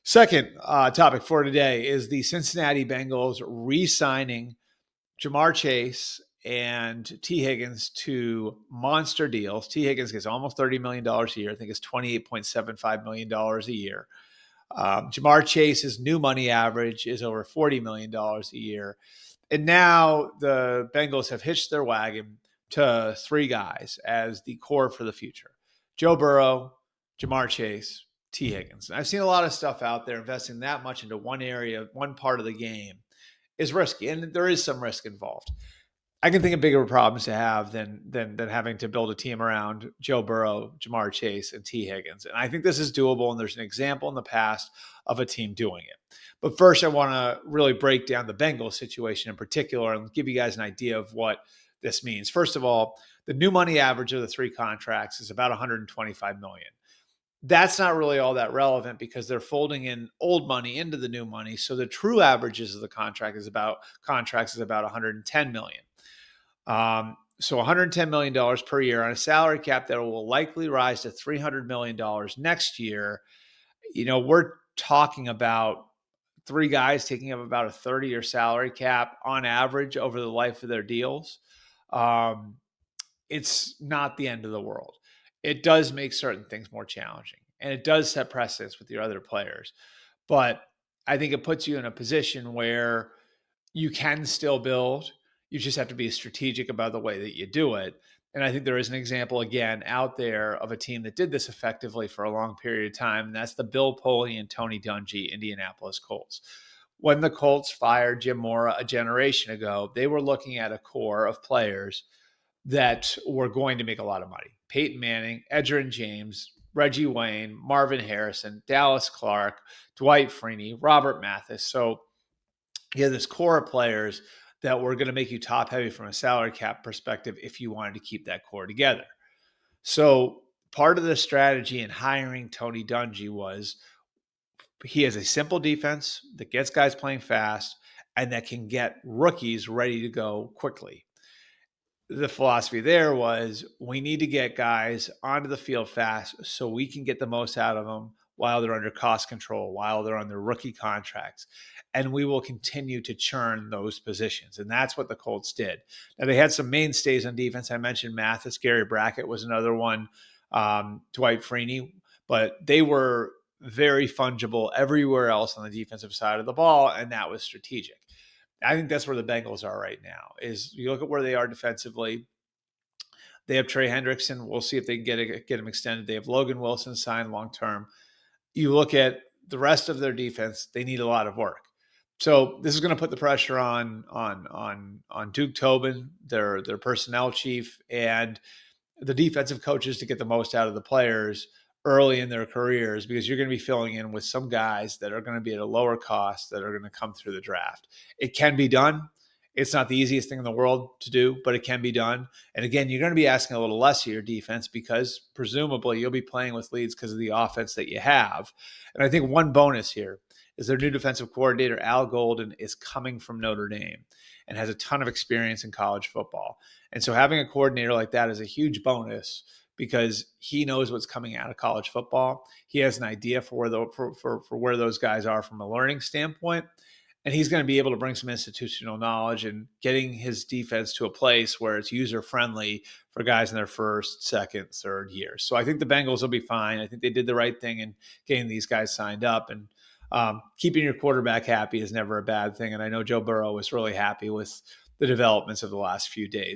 Second topic for today is the Cincinnati Bengals re-signing Ja'Marr Chase and Tee Higgins to monster deals. Tee Higgins gets almost $30 million a year. I think it's $28.75 million a year. Ja'Marr Chase's new money average is over $40 million a year. And now the Bengals have hitched their wagon to three guys as the core for the future: Joe Burrow, Ja'Marr Chase, Tee Higgins. And I've seen a lot of stuff out there. Investing that much into one area, one part of the game is risky, and there is some risk involved. I can think of bigger problems to have than having to build a team around Joe Burrow, Ja'Marr Chase, and Tee Higgins. And I think this is doable, and there's an example in the past of a team doing it. But first, I want to really break down the Bengals situation in particular and give you guys an idea of what this means. First of all, the new money average of the three contracts is about $125 million. That's not really all that relevant because they're folding in old money into the new money. So the true averages of the contracts is about $110 million. So $110 million per year on a salary cap that will likely rise to $300 million next year. We're talking about three guys taking up about a 30-year salary cap on average over the life of their deals. It's not the end of the world. It does make certain things more challenging, and it does set precedents with your other players. But I think it puts you in a position where you can still build. You just have to be strategic about the way that you do it. And I think there is an example, again, out there of a team that did this effectively for a long period of time, and that's the Bill Polian and Tony Dungy Indianapolis Colts. When the Colts fired Jim Mora a generation ago, they were looking at a core of players that were going to make a lot of money: Peyton Manning, Edgerrin James, Reggie Wayne, Marvin Harrison, Dallas Clark, Dwight Freeney, Robert Mathis. So you have this core of players that were going to make you top heavy from a salary cap perspective if you wanted to keep that core together. So part of the strategy in hiring Tony Dungy was he has a simple defense that gets guys playing fast and that can get rookies ready to go quickly. The philosophy there was we need to get guys onto the field fast so we can get the most out of them while they're under cost control, while they're on their rookie contracts. And we will continue to churn those positions. And that's what the Colts did. Now, they had some mainstays on defense. I mentioned Mathis. Gary Brackett was another one, Dwight Freeney. But they were very fungible everywhere else on the defensive side of the ball, and that was strategic. I think that's where the Bengals are right now. Is you look at where they are defensively. They have Trey Hendrickson. We'll see if they can get him extended. They have Logan Wilson signed long term. You look at the rest of their defense; they need a lot of work. So this is going to put the pressure on Duke Tobin, their personnel chief, and the defensive coaches to get the most out of the players early in their careers, because you're going to be filling in with some guys that are going to be at a lower cost that are going to come through the draft. It can be done. It's not the easiest thing in the world to do, but it can be done. And again, you're going to be asking a little less of your defense because presumably you'll be playing with leads because of the offense that you have. And I think one bonus here is their new defensive coordinator, Al Golden, is coming from Notre Dame and has a ton of experience in college football. And so having a coordinator like that is a huge bonus because he knows what's coming out of college football. He has an idea for where those guys are from a learning standpoint. And he's going to be able to bring some institutional knowledge and getting his defense to a place where it's user-friendly for guys in their first, second, third years. So I think the Bengals will be fine. I think they did the right thing in getting these guys signed up. And keeping your quarterback happy is never a bad thing. And I know Joe Burrow was really happy with the developments of the last few days.